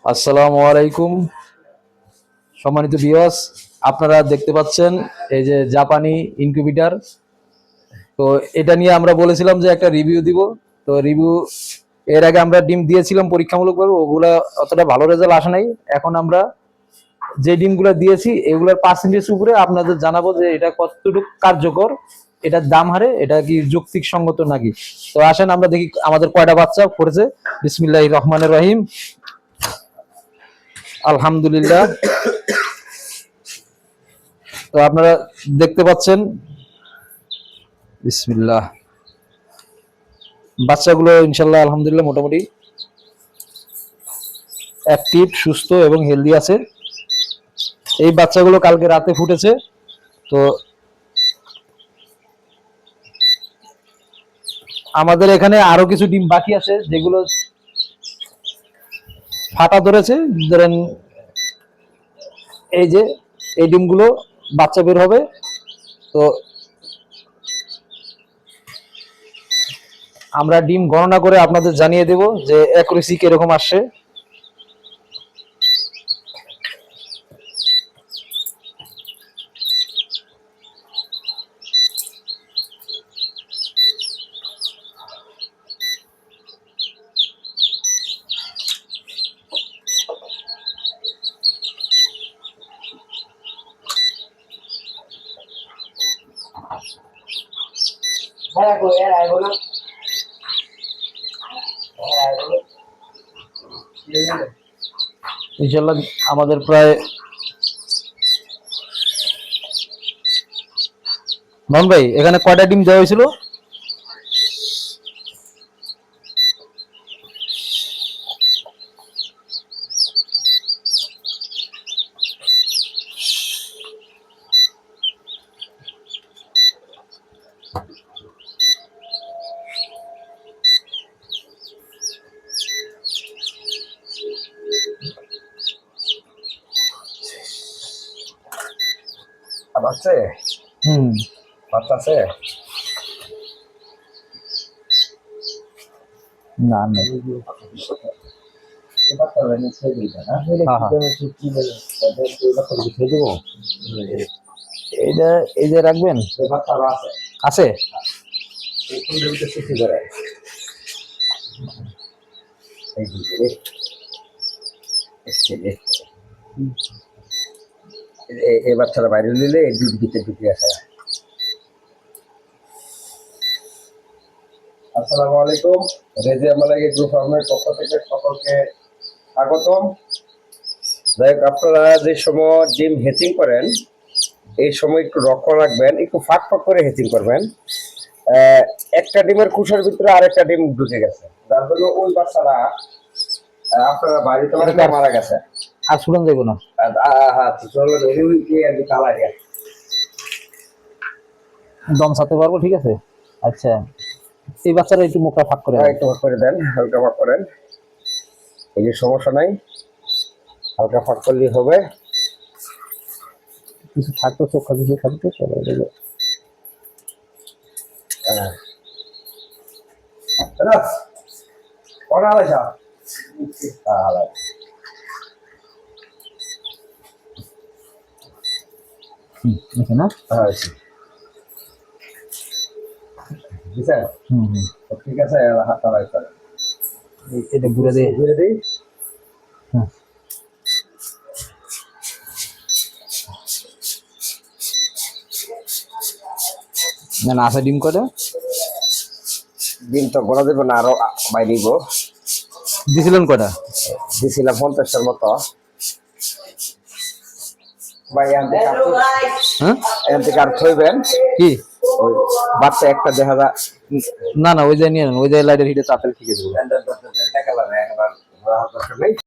আসসালামু আলাইকুম সম্মানিত ভিউয়ার্স, আপনারা দেখতে পাচ্ছেন এই যে জাপানি ইনকিউবেটর। তো এটা নিয়ে আমরা বলেছিলাম যে একটা রিভিউ দিব। তো রিভিউ এর আগে আমরা ডিম দিয়েছিলাম পরীক্ষামূলকভাবে, ওগুলা অতটা ভালো রেজাল্ট আসে নাই। এখন আমরা যে ডিমগুলো দিয়েছি এগুলোর পার্সেন্টেজ উপরে আপনাদের জানাবো যে এটা কতটুকু কার্যকর, এটার দাম হারে এটা কি যৌক্তিক সঙ্গত নাকি। তো আসেন আমরা দেখি আমাদের কয়টা বাচ্চা পড়েছে। বিসমিল্লাহির রহমানির রহিম। আলহামদুলিল্লাহ। তো আপনারা দেখতে পাচ্ছেন, বিসমিল্লাহ, বাচ্চাগুলো ইনশাল্লাহ আলহামদুলিল্লাহ মোটামুটি অ্যাক্টিভ, সুস্থ এবং হেলদি আছে। এই বাচ্চাগুলো কালকে রাতে ফুটেছে। তো আমাদের এখানে আরো কিছু ডিম বাকি আছে যেগুলো ফাটা ধরেছে। ধরেন এই যে এই ডিমগুলো বাচ্চা বের হবে। তো আমরা ডিম গণনা করে আপনাদের জানিয়ে দেব যে অ্যাকুরেসি কিরকম আসছে। ইনশাল্লাহ আমাদের প্রায়, মোহন ভাই এখানে কয়টা ডিম দেওয়া হয়েছিল? আছে হুম, বাচ্চা আছে না না, এইটা এই যে রাখবেন আছে। এই বাচ্চারা বাইরে নিলে এই দুধ ভিতরে ঢুকে আসে। আসসালামু আলাইকুম, রেজিয়া মালাইকে গ্রুপ ফার্মের পক্ষ থেকে সকলকে স্বাগতম। যাই হোক, আপনারা যে সময় ডিম হ্যাচিং করেন এই সময় একটু লক্ষ্য রাখবেন, একটু ফাঁক ফাঁক করে হ্যাচিং করবেন। একটা ডিমের কুষের ভিতরে আরেকটা ডিম ঢুকে গেছে, যার জন্য ওই বাচ্চারা আপনারা বাড়িতে মারা গেছে। আর শুনুন যাইব না, দম ছাড়তে পারবো, ঠিক আছে। আচ্ছা, এই বাচ্চারা একটু মুখটা ফাঁক করে একটু ফাঁক করে দেন, হালকা ফাঁক করেন, এই যে সমস্যা নাই, হালকা ফাঁক করলেই হবে। কিছু থাকতো, চোখা কিছু থাকতো, চলে যাবে। না ঠিক আছে, হাতটা বাইর করেন, এটা ঘুরে দিয়ে ঘুরে দিই। না না, আছে ডিম কটা? ডিম তো গোলা দেবো না, আরো বাইরে দিব। দিছিলেন কটা? দিয়েছিলাম 50টার মতো। ভাই এখান থেকে আর থইবেন কি ওই বাচ্চা একটা দেখা যায়। না না, ওই যে নিয়ে নেন, ওই যে লাইটের হিটে চাপেল ঠিক আছে।